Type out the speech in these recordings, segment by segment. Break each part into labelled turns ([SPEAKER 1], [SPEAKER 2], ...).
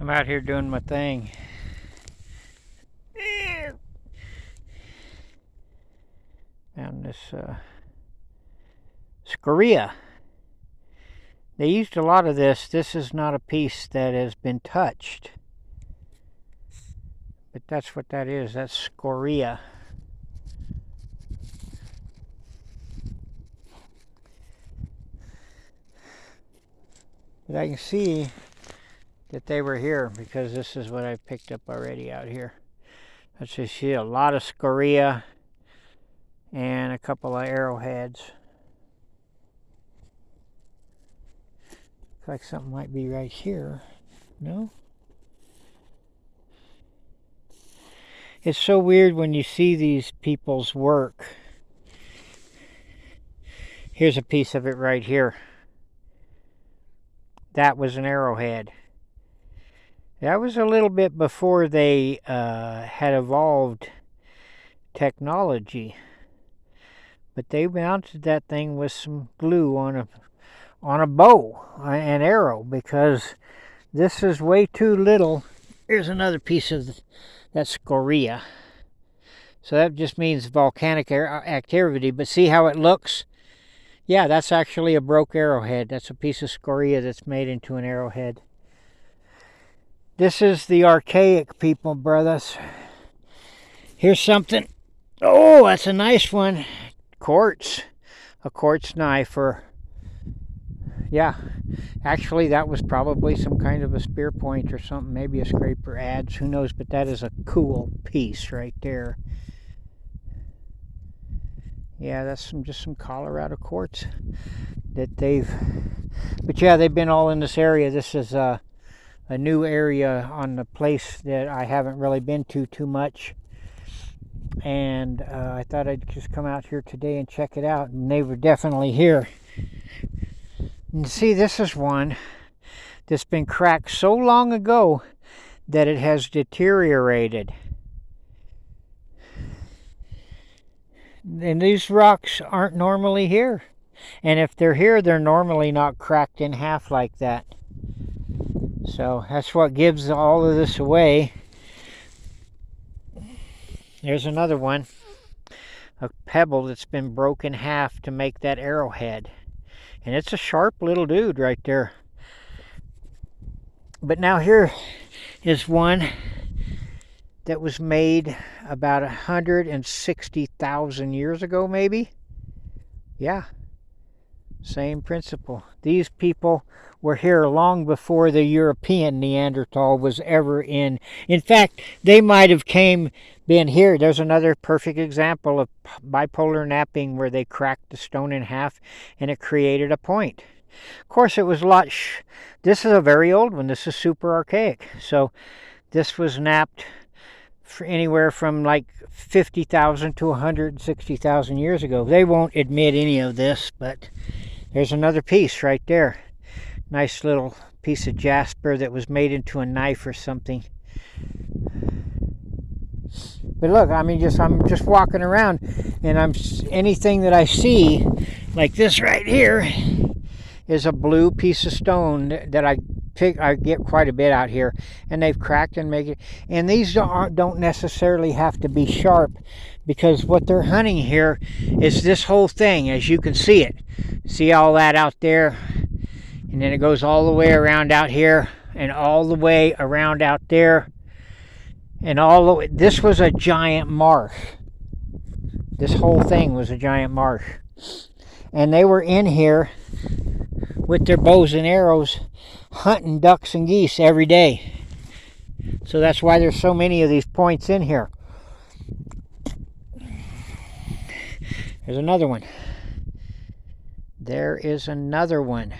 [SPEAKER 1] I'm out here doing my thing. Found this scoria. They used a lot of this. This is not a piece that has been touched. But that's what that is. That's scoria. But I can see that they were here because this is what I picked up already out here. Let's just see a lot of scoria and a couple of arrowheads. Looks like something might be right here. No? It's so weird when you see these people's work. Here's a piece of it right here. That was an arrowhead. That was a little bit before they had evolved technology. But they mounted that thing with some glue on a bow, an arrow, because this is way too little. Here's another piece of that scoria. So that just means volcanic activity, but see how it looks? Yeah, that's actually a broke arrowhead. That's a piece of scoria that's made into an arrowhead. This is the archaic people, brothers. Here's something. Oh, that's a nice one. Quartz. A quartz knife, or yeah, actually that was probably some kind of a spear point or something, maybe a scraper adze, who knows, but that is a cool piece right there. Yeah, that's just some Colorado quartz that but yeah, they've been all in this area. This is a new area on the place that I haven't really been to too much. And I thought I'd just come out here today and check it out, and they were definitely here. And see, this is one that's been cracked so long ago that it has deteriorated. And these rocks aren't normally here. And if they're here, they're normally not cracked in half like that. So that's what gives all of this away. There's another one, a pebble that's been broken in half to make that arrowhead. And it's a sharp little dude right there. But now here is one that was made about 160,000 years ago, maybe. Yeah, same principle. These people were here long before the European Neanderthal was ever in. In fact, they might have been here. There's another perfect example of bipolar napping where they cracked the stone in half and it created a point. Of course, it was a lot. This is a very old one. This is super archaic. So this was napped for anywhere from like 50,000 to 160,000 years ago. They won't admit any of this, but there's another piece right there. Nice little piece of jasper that was made into a knife or something. But look, I mean, I'm just walking around, and anything that I see, like this right here, is a blue piece of stone that I get quite a bit out here, and they've cracked and make it. And these don't necessarily have to be sharp, because what they're hunting here is this whole thing, as you can see it. See all that out there? And then it goes all the way around out here, and all the way around out there, and all the way. This was a giant marsh. This whole thing was a giant marsh. And they were in here with their bows and arrows hunting ducks and geese every day. So that's why there's so many of these points in here. There's another one. There is another one.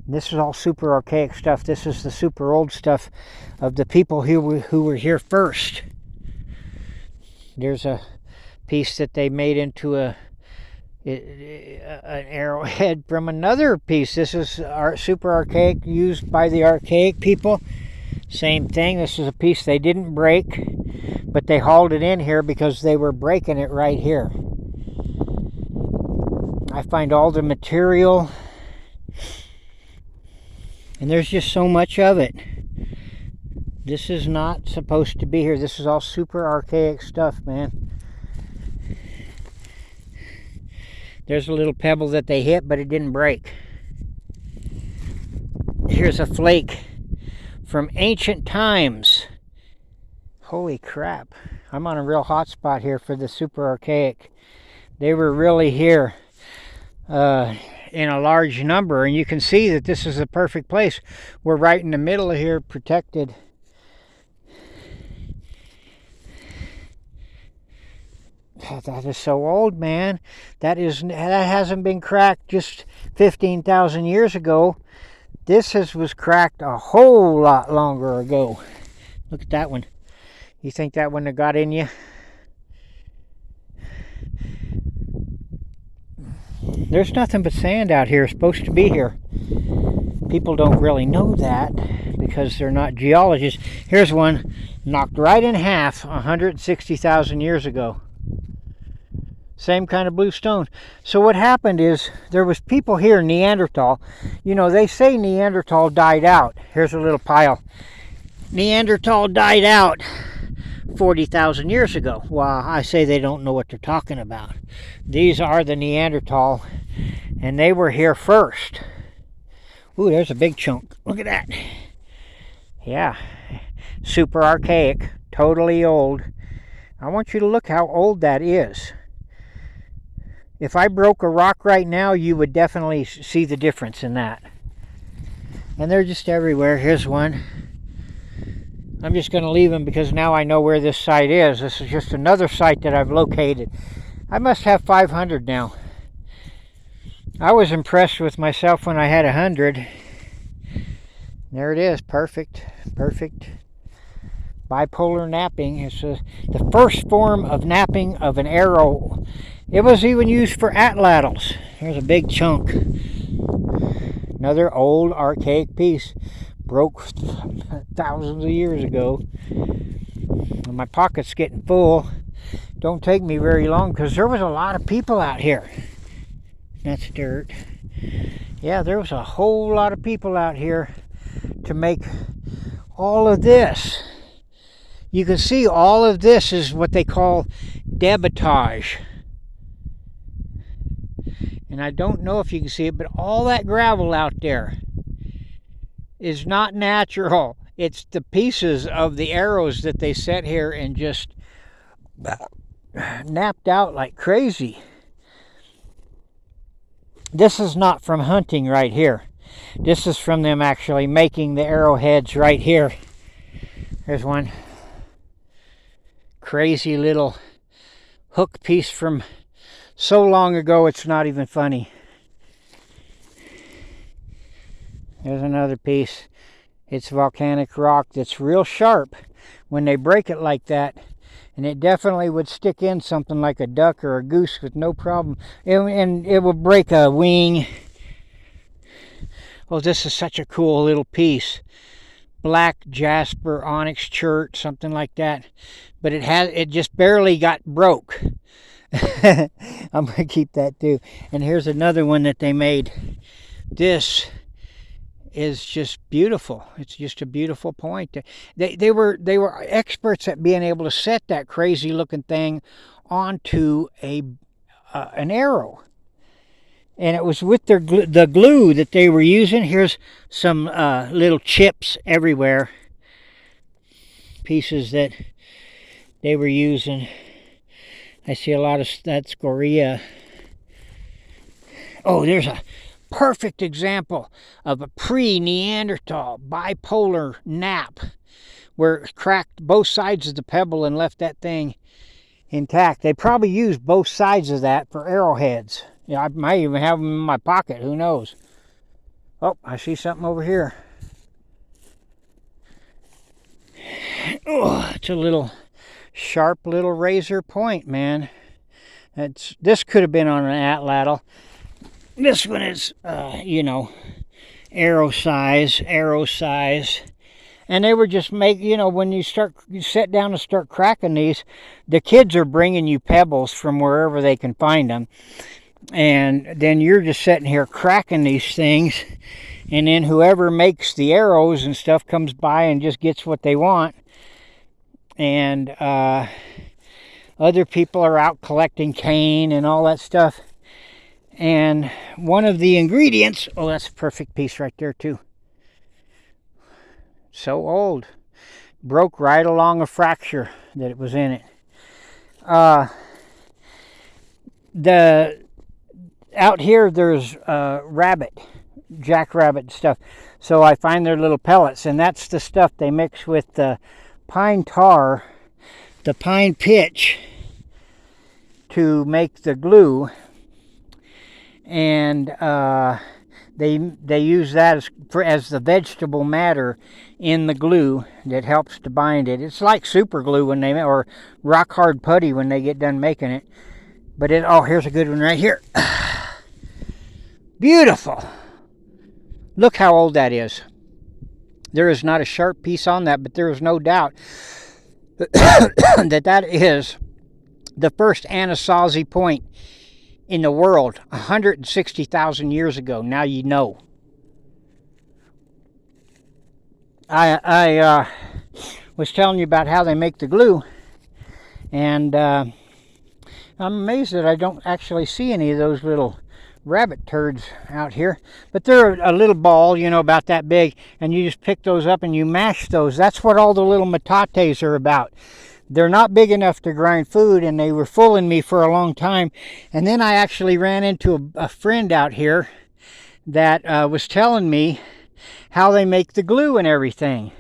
[SPEAKER 1] This is all super archaic stuff. This is the super old stuff of the people who were here first. There's a piece that they made into an arrowhead from another piece. This is super archaic, used by the archaic people. Same thing. This is a piece they didn't break, but they hauled it in here because they were breaking it right here. I find all the material, and there's just so much of it. This is not supposed to be here. This is all super archaic stuff, man. There's a little pebble that they hit, but it didn't break. Here's a flake from ancient times. Holy crap. I'm on a real hot spot here for the super archaic. They were really here in a large number, and you can see that this is a perfect place. We're right in the middle of here, protected. That is so old, man. That hasn't been cracked just 15,000 years ago. This was cracked a whole lot longer ago. Look at that one. You think that wouldn't have got in you? There's nothing but sand out here. It's supposed to be here. People don't really know that because they're not geologists. Here's one knocked right in half 160,000 years ago. Same kind of blue stone. So what happened is there was people here, Neanderthal. You know, they say Neanderthal died out. Here's a little pile. Neanderthal died out 40,000 years ago. Well, I say they don't know what they're talking about. These are the Neanderthal, and they were here first. Ooh, there's a big chunk. Look at that. Yeah, super archaic, totally old. I want you to look how old that is. If I broke a rock right now, you would definitely see the difference in that. And they're just everywhere. Here's one. I'm just going to leave them because now I know where this site is. This is just another site that I've located. I must have 500 now. I was impressed with myself when I had 100. There it is. Perfect. Perfect. Bipolar napping. It's the first form of napping of an arrow. It was even used for atlatls. Here's a big chunk. Another old archaic piece. Broke thousands of years ago. And my pocket's getting full. Don't take me very long because there was a lot of people out here. That's dirt. Yeah, there was a whole lot of people out here to make all of this. You can see all of this is what they call debitage. And I don't know if you can see it, but all that gravel out there is not natural. It's the pieces of the arrows that they set here and just napped out like crazy. This is not from hunting right here. This is from them actually making the arrowheads right here. There's one crazy little hook piece from so long ago it's not even funny. There's another piece. It's volcanic rock that's real sharp when they break it like that. And it definitely would stick in something like a duck or a goose with no problem. And it will break a wing. Oh, this is such a cool little piece. Black jasper, onyx chert, something like that. But it just barely got broke. I'm going to keep that too. And here's another one that they made. This is just beautiful. It's just a beautiful point. They were experts at being able to set that crazy looking thing onto an arrow, and it was with the glue that they were using. Here's some little chips everywhere, pieces that they were using. I see a lot of that scoria. Oh, there's a perfect example of a pre-Neanderthal bipolar nap where it cracked both sides of the pebble and left that thing intact. They probably used both sides of that for arrowheads. Yeah, I might even have them in my pocket. Who knows? Oh, I see something over here. Oh, it's a little sharp little razor point, man. This could have been on an atlatl. This one is, arrow size. And they were just when you sit down and start cracking these, the kids are bringing you pebbles from wherever they can find them. And then you're just sitting here cracking these things. and then whoever makes the arrows and stuff comes by and just gets what they want, and other people are out collecting cane and all that stuff. And one of the ingredients, oh, that's a perfect piece right there too. So old. Broke right along a fracture that it was in it. Out here there's rabbit, jackrabbit stuff. So I find their little pellets, and that's the stuff they mix with the pine tar, the pine pitch, to make the glue. And they use that as the vegetable matter in the glue that helps to bind it. It's like super glue or rock hard putty when they get done making it. But here's a good one right here. Beautiful. Look how old that is. There is not a sharp piece on that, but there is no doubt that is the first Anasazi point in the world, 160,000 years ago. Now you know. I was telling you about how they make the glue, and I'm amazed that I don't actually see any of those little rabbit turds out here. But they're a little ball, about that big, and you just pick those up and you mash those. That's what all the little metates are about. They're not big enough to grind food, and they were fooling me for a long time. And then I actually ran into a friend out here that was telling me how they make the glue and everything.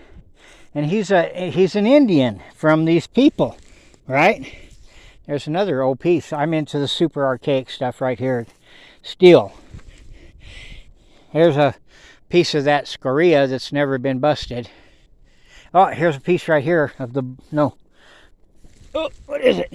[SPEAKER 1] And he's an Indian from these people, right? There's another old piece. I'm into the super archaic stuff right here. Steel. Here's a piece of that scoria that's never been busted. Oh, here's a piece right here of Oh, what is it?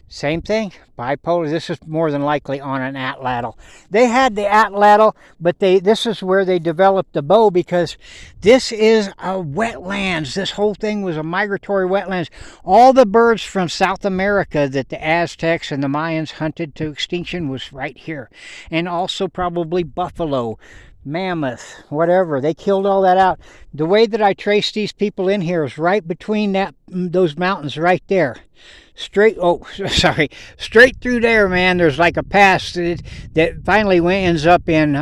[SPEAKER 1] Same thing, bipolar. This is more than likely on an atlatl. They had the atlatl, but this is where they developed the bow, because this is a wetlands. This whole thing was a migratory wetlands. All the birds from South America that the Aztecs and the Mayans hunted to extinction was right here. And also probably buffalo, mammoth, whatever. They killed all that out. The way that I traced these people in here is right between those mountains right there. Straight through there, man. There's like a pass that finally ends up in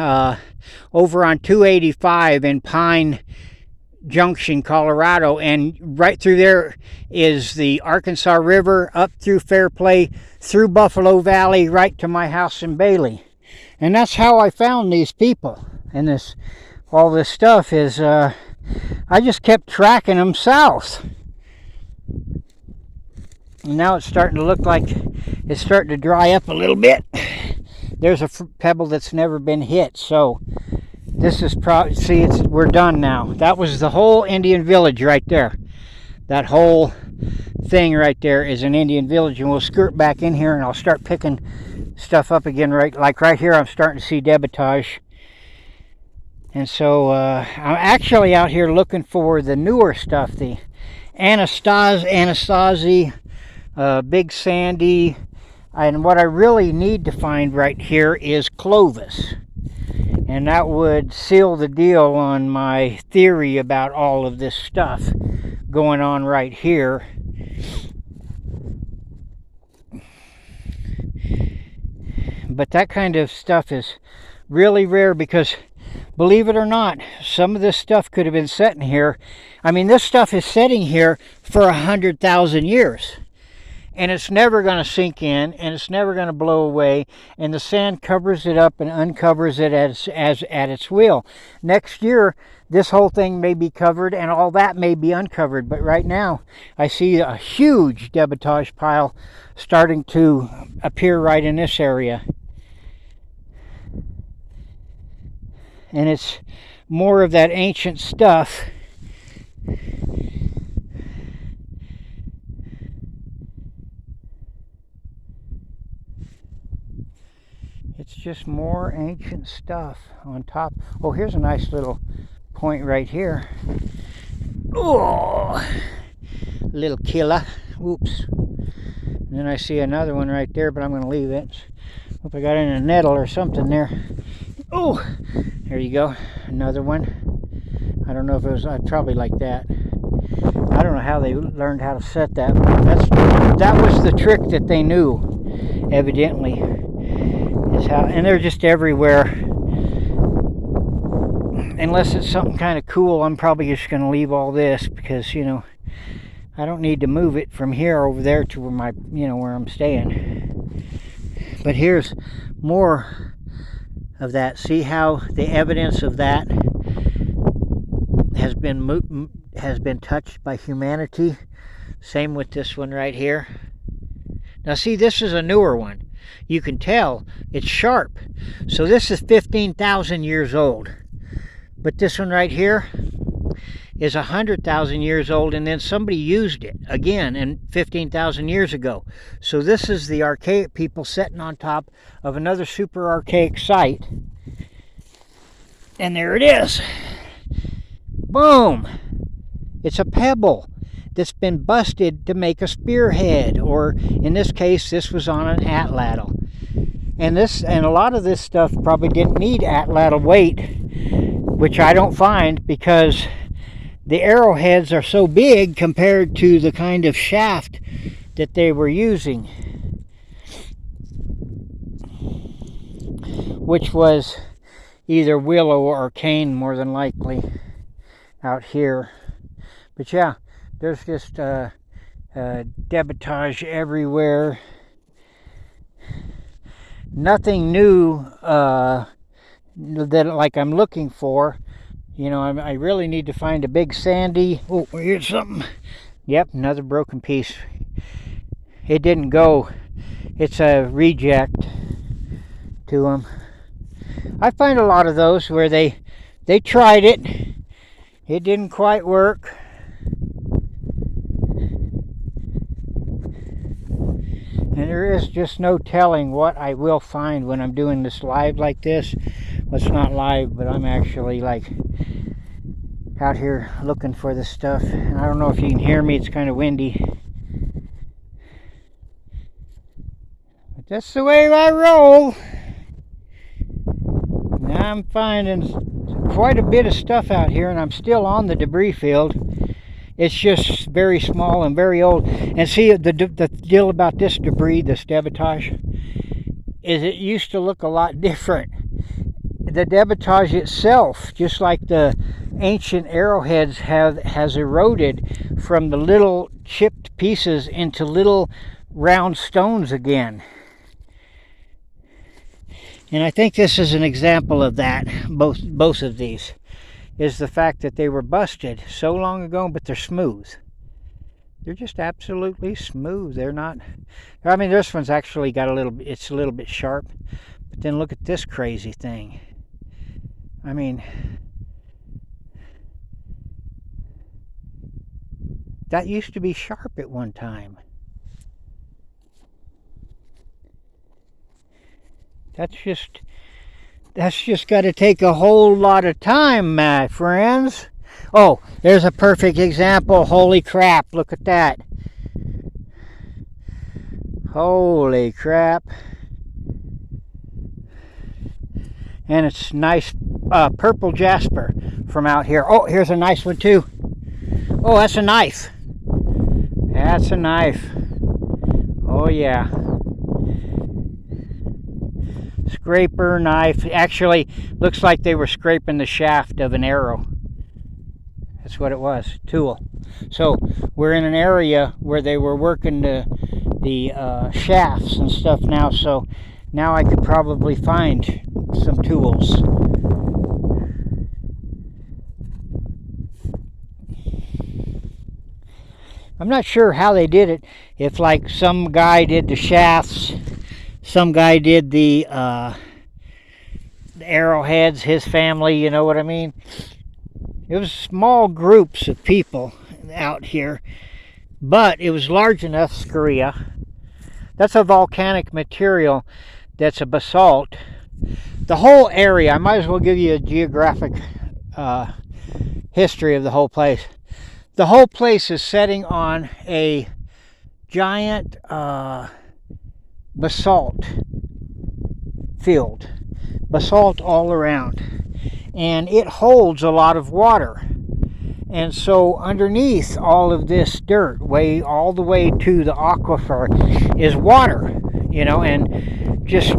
[SPEAKER 1] over on 285 in Pine Junction, Colorado, and right through there is the Arkansas River, up through Fairplay, through Buffalo Valley, right to my house in Bailey. And that's how I found these people. And all this stuff is, I just kept tracking them south. And now it's starting to look like it's starting to dry up a little bit. There's a pebble that's never been hit. So this is we're done now. That was the whole Indian village right there. That whole thing right there is an Indian village. And we'll skirt back in here and I'll start picking stuff up again. Like right here, I'm starting to see debitage. And so I'm actually out here looking for the newer stuff, the Anasazi, Big Sandy, and what I really need to find right here is Clovis. And that would seal the deal on my theory about all of this stuff going on right here. But that kind of stuff is really rare because, believe it or not, some of this stuff could have been sitting here. I mean, this stuff is sitting here for 100,000 years. And it's never going to sink in, and it's never going to blow away. And the sand covers it up and uncovers it at its will. Next year, this whole thing may be covered, and all that may be uncovered. But right now, I see a huge debitage pile starting to appear right in this area. And it's more of that ancient stuff. It's just more ancient stuff on top. Oh, here's a nice little point right here. Oh, little killer. Whoops. And then I see another one right there, but I'm going to leave it. Hope I got in a nettle or something there. Oh, There you go, another one. I don't know if it was probably like that. I don't know how they learned how to set that. That was the trick that they knew, evidently, is how. And they're just everywhere. Unless it's something kind of cool, I'm probably just going to leave all this because, you know, I don't need to move it from here over there to where my, you know, where I'm staying. But here's more of that. See how the evidence of that has been touched by humanity. Same with this one right here. Now see, this is a newer one. You can tell it's sharp. So this is 15,000 years old. But this one right here is 100,000 years old, and then somebody used it again in 15,000 years ago. So this is the archaic people sitting on top of another super archaic site. And there it is. Boom! It's a pebble that's been busted to make a spearhead, or in this case, this was on an atlatl. And a lot of this stuff probably didn't need atlatl weight, which I don't find because the arrowheads are so big compared to the kind of shaft that they were using, which was either willow or cane, more than likely, out here. But yeah, there's just debitage everywhere. Nothing new that like I'm looking for. You know, I really need to find a big sandy. Oh, here's something. Yep, another broken piece. It didn't go. It's a reject to them. I find a lot of those where they tried it. It didn't quite work. And there is just no telling what I will find when I'm doing this live like this. Well, it's not live, but I'm actually like out here looking for this stuff. And I don't know if you can hear me, it's kind of windy. But that's the way I roll. Now I'm finding quite a bit of stuff out here, and I'm still on the debris field. It's just very small and very old. And see, the deal about this debris, this debitage, is it used to look a lot different. The debitage itself, just like the ancient arrowheads, has eroded from the little chipped pieces into little round stones again. And I think this is an example of that. Both of these is the fact that they were busted so long ago, but they're smooth. They're just absolutely smooth. They're not. I mean, this one's actually got it's a little bit sharp. But then look at this crazy thing. I mean, that used to be sharp at one time. That's just got to take a whole lot of time, my friends. Oh, there's a perfect example. Holy crap, look at that. Holy crap. And it's nice purple jasper from out here. Oh, here's a nice one too. Oh, that's a knife. That's a knife. Oh yeah. Scraper knife. Actually, looks like they were scraping the shaft of an arrow. That's what it was. Tool. So we're in an area where they were working the shafts and stuff now. So now I could probably find some tools. I'm not sure how they did it. If like some guy did the shafts, some guy did the arrowheads, his family, you know what I mean? It was small groups of people out here, but it was large enough. Scoria. That's a volcanic material that's a basalt. The whole area, I might as well give you a geographic history of the whole place. The whole place is setting on a giant basalt field. Basalt all around. and it holds a lot of water. And so underneath all of this dirt, all the way to the aquifer, is water, and just,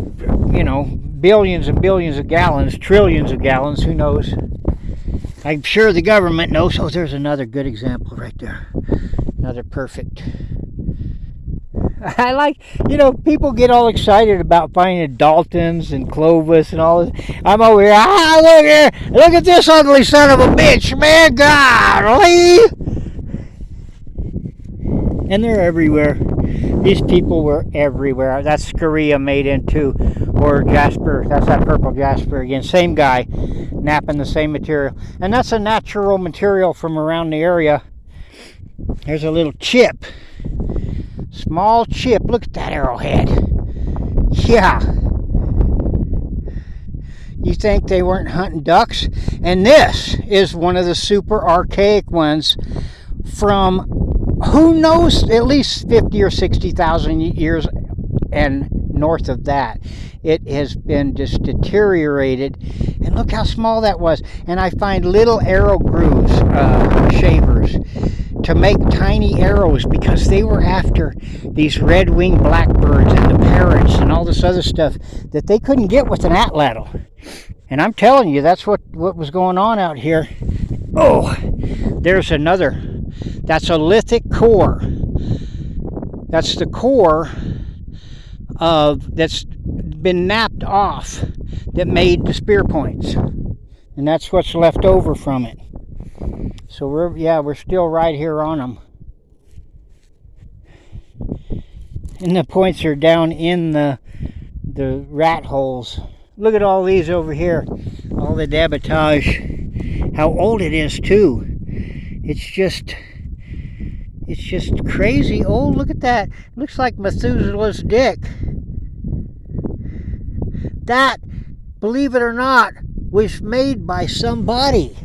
[SPEAKER 1] billions and billions of gallons, trillions of gallons, who knows. I'm sure the government knows. Oh, there's another good example right there. Another perfect. I like, people get all excited about finding Daltons and Clovis and all this. I'm over here, look at this ugly son of a bitch, man, golly! And they're everywhere. These people were everywhere. That's Scoria made into, or jasper, that's that purple jasper again. Same guy, napping the same material. And that's a natural material from around the area. There's a little chip. Small chip. Look at that arrowhead. Yeah. You think they weren't hunting ducks? And this is one of the super archaic ones from, who knows, at least 50 or 60,000 years and north of that. It has been just deteriorated. And look how small that was. And I find little arrow grooves, shavers, to make tiny arrows, because they were after these red-winged blackbirds and the parrots and all this other stuff that they couldn't get with an atlatl. And I'm telling you, that's what was going on out here. Oh, there's another. That's a lithic core. That's the core that's been napped off that made the spear points. And that's what's left over from it. So we're still right here on them. And the points are down in the rat holes. Look at all these over here. All the debitage. How old it is too. It's just crazy old. Look at that. Looks like Methuselah's dick. That, believe it or not, was made by somebody.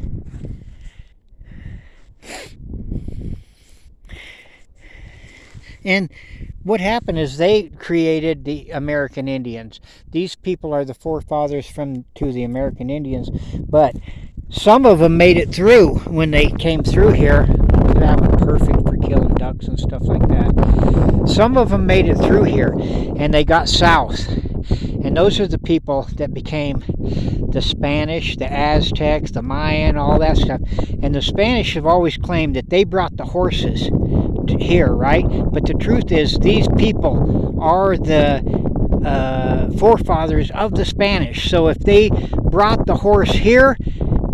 [SPEAKER 1] And what happened is they created the American Indians. These people are the forefathers to the American Indians, but some of them made it through when they came through here. That was perfect for killing ducks and stuff like that. Some of them made it through here, and they got south. And those are the people that became the Spanish, the Aztecs, the Mayan, all that stuff. And the Spanish have always claimed that they brought the horses here, right? But the truth is, these people are the forefathers of the Spanish. So if they brought the horse here,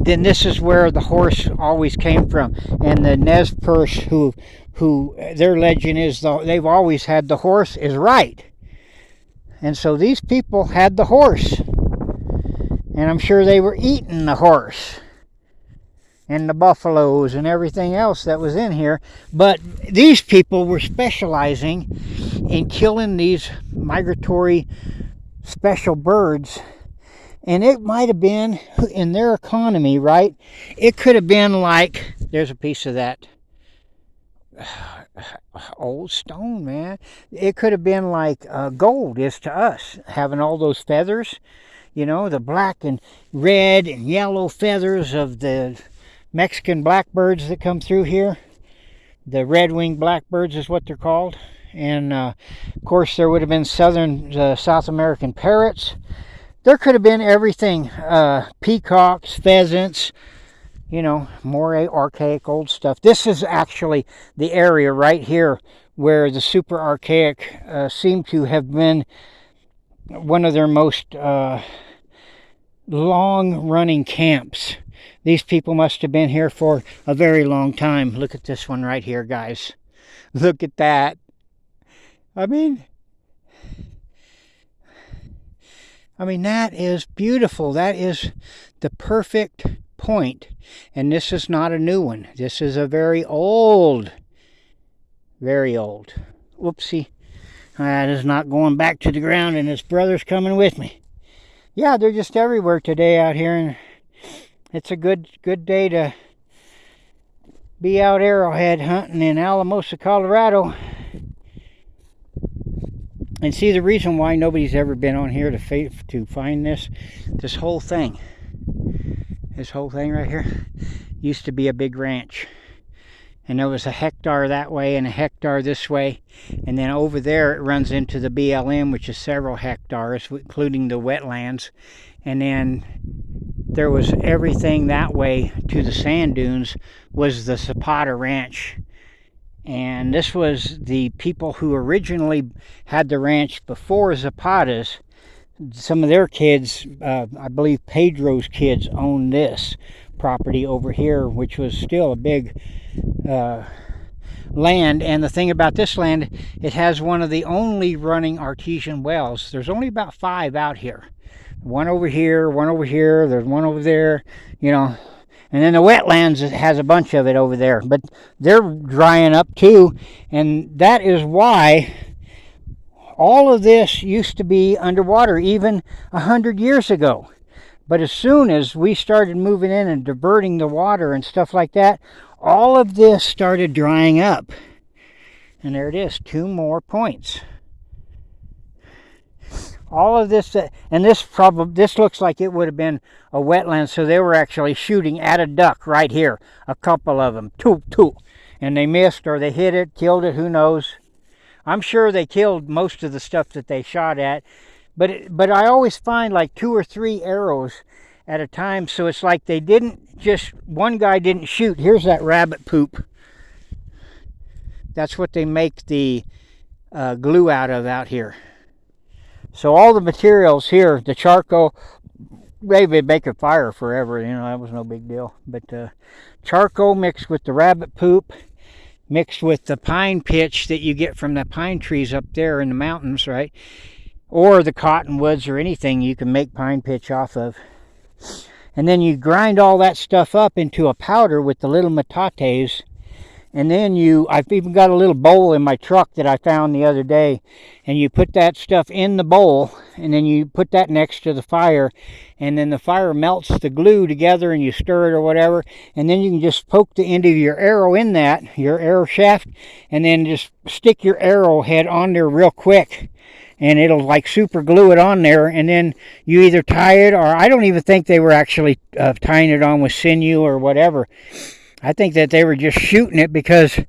[SPEAKER 1] then this is where the horse always came from. And the Nez Perce, who their legend is they've always had the horse, is right. And so these people had the horse. And I'm sure they were eating the horse and the buffaloes and everything else that was in here. But these people were specializing in killing these migratory special birds. And it might have been, in their economy, right? It could have been like, there's a piece of that old stone, man. It could have been like gold is to us, having all those feathers, the black and red and yellow feathers of the Mexican blackbirds that come through here. The red-winged blackbirds is what they're called. And of course there would have been South American parrots. There could have been everything, peacocks, pheasants, more archaic old stuff. This is actually the area right here where the super archaic seem to have been one of their most long-running camps. These people must have been here for a very long time. Look at this one right here, guys. Look at that. I mean, that is beautiful. That is the perfect point. And this is not a new one. This is a very old. Whoopsie. That is not going back to the ground, and his brother's coming with me. Yeah, they're just everywhere today out here, and it's a good day to be out arrowhead hunting in Alamosa, Colorado. And see, the reason why nobody's ever been on here to find this whole thing. This whole thing right here used to be a big ranch. And there was a hectare that way and a hectare this way. And then over there it runs into the BLM, which is several hectares, including the wetlands. And then there was everything that way to the sand dunes was the Zapata Ranch. And this was the people who originally had the ranch before Zapata's. Some of their kids, I believe Pedro's kids, owned this property over here, which was still a big land. And the thing about this land, it has one of the only running artesian wells. There's only about 5 out here. One over here, there's one over there, you know. And then the wetlands, it has a bunch of it over there. But they're drying up too. And that is why all of this used to be underwater even 100 years ago. But as soon as we started moving in and diverting the water and stuff like that, all of this started drying up. And there it is, 2 more points. All of this, and this looks like it would have been a wetland, so they were actually shooting at a duck right here. A couple of them, two. And they missed, or they hit it, killed it, who knows. I'm sure they killed most of the stuff that they shot at. But I always find like 2 or 3 arrows at a time, so it's like they didn't just, one guy didn't shoot. Here's that rabbit poop. That's what they make the glue out of out here. So all the materials here, the charcoal, they've been making fire forever, you know, that was no big deal. But charcoal mixed with the rabbit poop, mixed with the pine pitch that you get from the pine trees up there in the mountains, right? Or the cottonwoods or anything you can make pine pitch off of. And then you grind all that stuff up into a powder with the little metates. And then I've even got a little bowl in my truck that I found the other day. And you put that stuff in the bowl, and then you put that next to the fire. And then the fire melts the glue together, and you stir it or whatever. And then you can just poke the end of your arrow in that, your arrow shaft, and then just stick your arrowhead on there real quick. And it'll like super glue it on there, and then you either tie it, or I don't even think they were actually tying it on with sinew or whatever. I think that they were just shooting it because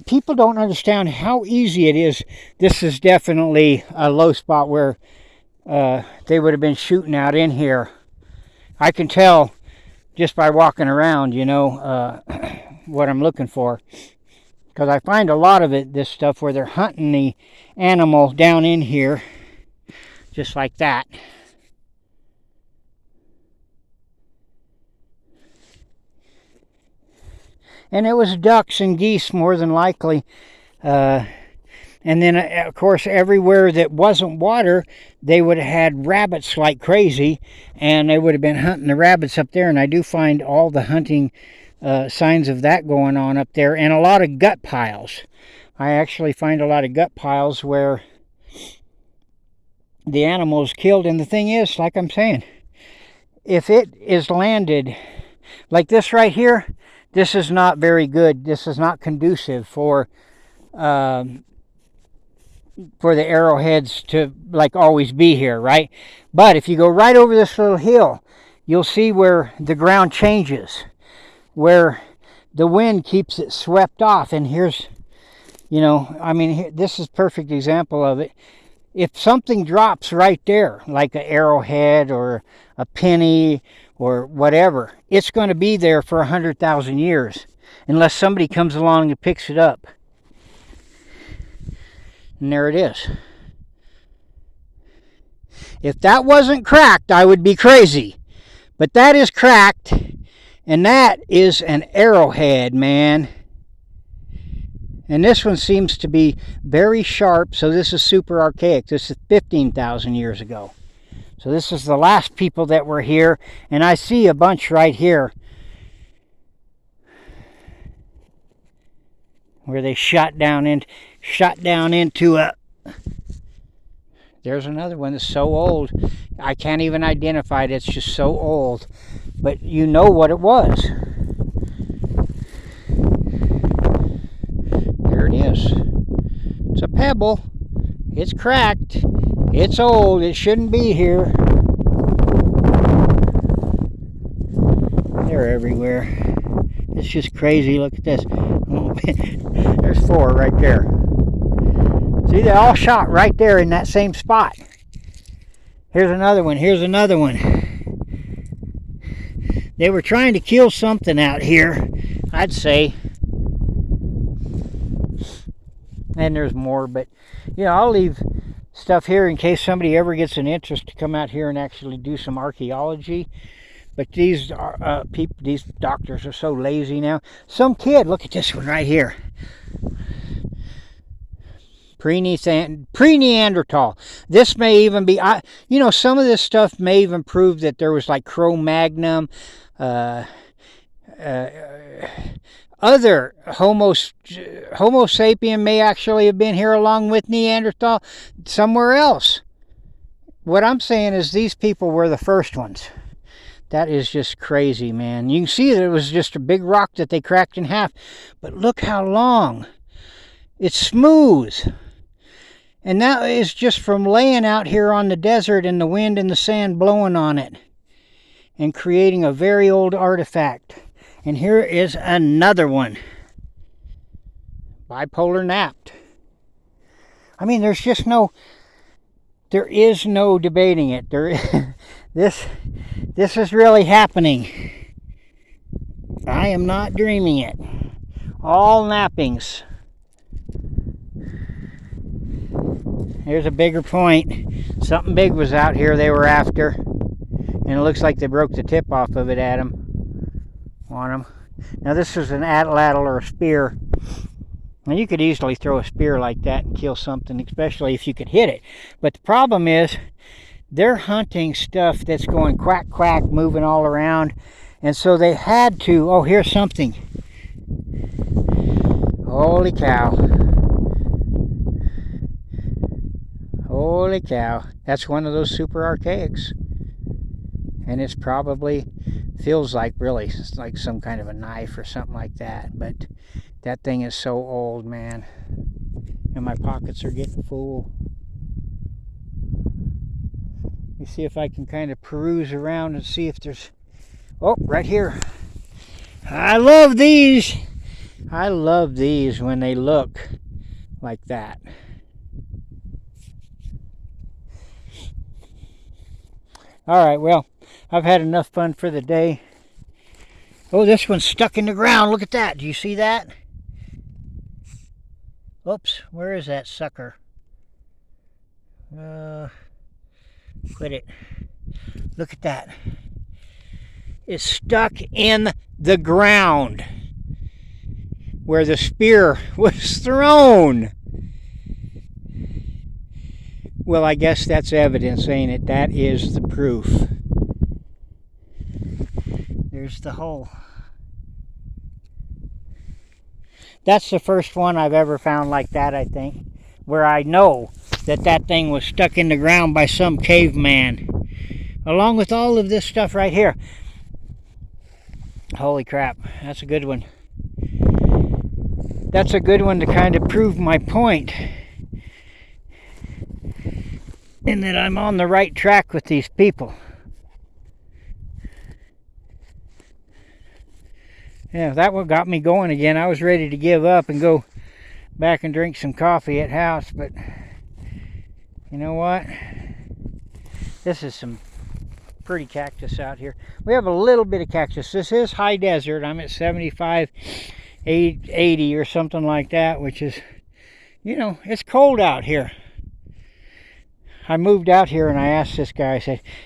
[SPEAKER 1] people don't understand how easy it is. This is definitely a low spot where they would have been shooting out in here. I can tell just by walking around, you know, what I'm looking for. Because I find a lot of it, this stuff, where they're hunting the animal down in here, just like that. And it was ducks and geese more than likely. And then, of course, everywhere that wasn't water, they would have had rabbits like crazy. And they would have been hunting the rabbits up there. And I do find all the hunting signs of that going on up there. And a lot of gut piles. I actually find a lot of gut piles where the animal is killed. And the thing is, like I'm saying, if it is landed like this right here, this is not very good. This is not conducive for the arrowheads to like always be here, right? But if you go right over this little hill, you'll see where the ground changes, where the wind keeps it swept off. And here's, you know, I mean, this is a perfect example of it. If something drops right there, like an arrowhead or a penny or whatever, it's going to be there for 100,000 years unless somebody comes along and picks it up. And there it is. If that wasn't cracked, I would be crazy. But that is cracked, and that is an arrowhead, man. And this one seems to be very sharp, so this is super archaic. This is 15,000 years ago. So this is the last people that were here, and I see a bunch right here where they shot down into a. There's another one that's so old I can't even identify it. It's just so old, but you know what it was. There it is. It's a pebble. It's cracked. It's old. It shouldn't be here. They're everywhere. It's just crazy. Look at this. There's 4 right there. See, they all shot right there in that same spot. Here's another one. Here's another one. They were trying to kill something out here, I'd say. And there's more, but I'll leave stuff here in case somebody ever gets an interest to come out here and actually do some archaeology. But these people, these doctors are so lazy now. Some kid, look at this one right here. Pre-Neanderthal. This may even be, some of this stuff may even prove that there was like Cro-Magnon, other Homo sapien may actually have been here along with Neanderthal somewhere else. What I'm saying is these people were the first ones. That is just crazy, man. You can see that it was just a big rock that they cracked in half. But look how long. It's smooth. And that is just from laying out here on the desert and the wind and the sand blowing on it and creating a very old artifact. And here is another one. Bipolar napped. I mean, there is no debating it. This is really happening. I am not dreaming it. All nappings. Here's a bigger point. Something big was out here they were after. And it looks like they broke the tip off of it on them. Now this is an atlatl or a spear. Now you could easily throw a spear like that and kill something, especially if you could hit it. But the problem is, they're hunting stuff that's going quack, quack, moving all around. And so they had to, oh, here's something. Holy cow. Holy cow. That's one of those super archaics. And it's probably, feels like really, it's like some kind of a knife or something like that. But that thing is so old, man. And my pockets are getting full. Let me see if I can kind of peruse around and see if there's... Oh, right here. I love these. I love these when they look like that. All right, well, I've had enough fun for the day. Oh, this one's stuck in the ground. Look at that. Do you see that? Oops, where is that sucker? Quit it. Look at that. It's stuck in the ground where the spear was thrown. Well, I guess that's evidence, ain't it? That is the proof. There's the hole. That's the first one I've ever found like that, I think, where I know that that thing was stuck in the ground by some caveman, along with all of this stuff right here. Holy crap, that's a good one. That's a good one to kind of prove my point, and that I'm on the right track with these people. Yeah, that one got me going again. I was ready to give up and go back and drink some coffee at house, but you know what? This is some pretty cactus out here. We have a little bit of cactus. This is high desert. I'm at 75, 80 or something like that, which is, you know, it's cold out here. I moved out here and I asked this guy,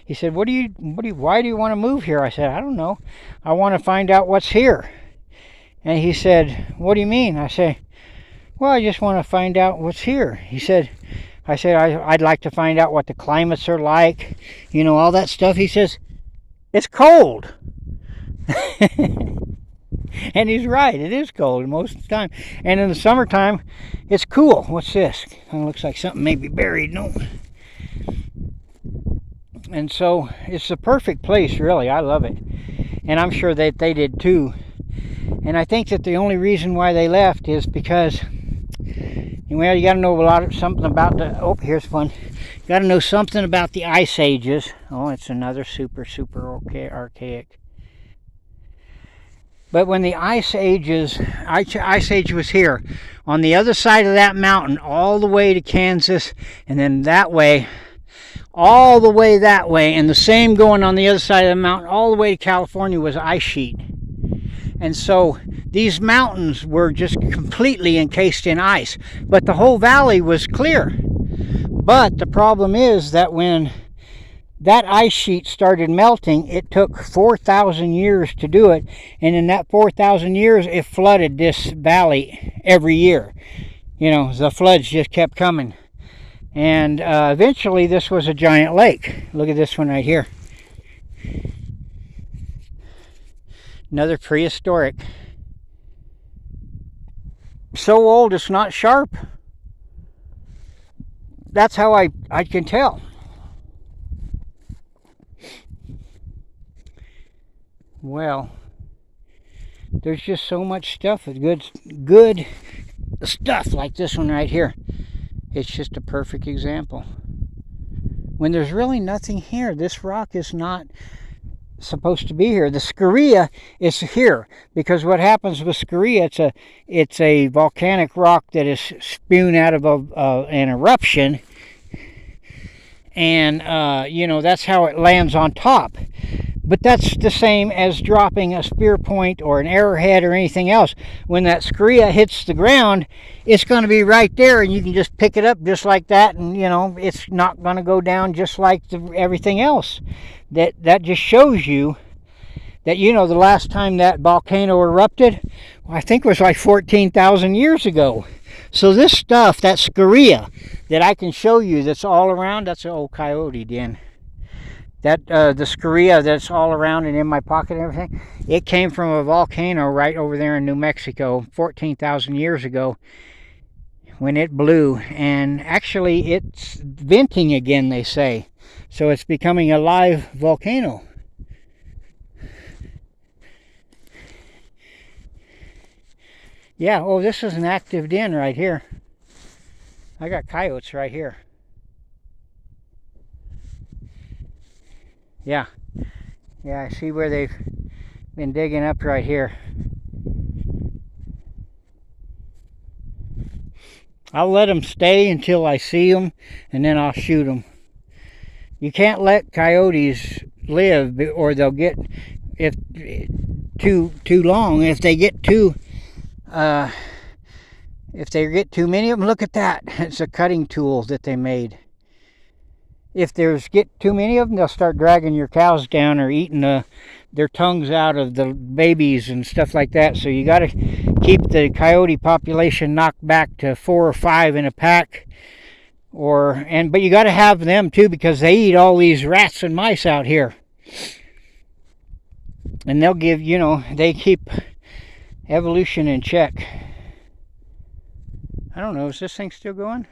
[SPEAKER 1] he said, why do you want to move here? I said, I don't know. I want to find out what's here. And he said, what do you mean? I said, well, I just want to find out what's here. He said, I'd like to find out what the climates are like, you know, all that stuff. He says, it's cold. And he's right, it is cold most of the time. And in the summertime, it's cool. What's this? Kind of looks like something maybe buried, no? And so it's the perfect place, really. I love it. And I'm sure that they did too. And I think that the only reason why they left is because, well, you got to know something about the, oh, here's one. You got to know something about the ice ages. Oh, it's another super archaic. But when the ice age was here, on the other side of that mountain, all the way to Kansas, and then that way, all the way that way, and the same going on the other side of the mountain, all the way to California was ice sheet. And so these mountains were just completely encased in ice, but the whole valley was clear. But the problem is that when that ice sheet started melting, it took 4,000 years to do it, and in that 4,000 years, it flooded this valley every year. You know, the floods just kept coming. And eventually, this was a giant lake. Look at this one right here. Another prehistoric. So old, it's not sharp. That's how I can tell. Well, there's just so much stuff, good stuff like this one right here. It's just a perfect example. When there's really nothing here, this rock is not supposed to be here. The scoria is here because what happens with scoria, it's a volcanic rock that is spewed out of an eruption, and you know, that's how it lands on top. But that's the same as dropping a spear point or an arrowhead or anything else. When that scoria hits the ground, it's going to be right there, and you can just pick it up just like that, and you know, it's not going to go down just like everything else. That just shows you that, you know, the last time that volcano erupted, well, I think it was like 14,000 years ago. So this stuff, that scoria that I can show you that's all around, that's an old coyote den. That the scoria that's all around and in my pocket and everything, it came from a volcano right over there in New Mexico 14,000 years ago when it blew. And actually it's venting again, they say. So it's becoming a live volcano. Yeah, oh, this is an active den right here. I got coyotes right here. Yeah, I see where they've been digging up right here. I'll let them stay until I see them, and then I'll shoot them. You can't let coyotes live, or they'll get, if too long. If they get too many of them, look at that. It's a cutting tool that they made. If get too many of them, they'll start dragging your cows down or eating their tongues out of the babies and stuff like that. So you got to keep the coyote population knocked back to 4 or 5 in a pack. But you got to have them too, because they eat all these rats and mice out here. And they'll give, you know, they keep evolution in check. I don't know, is this thing still going?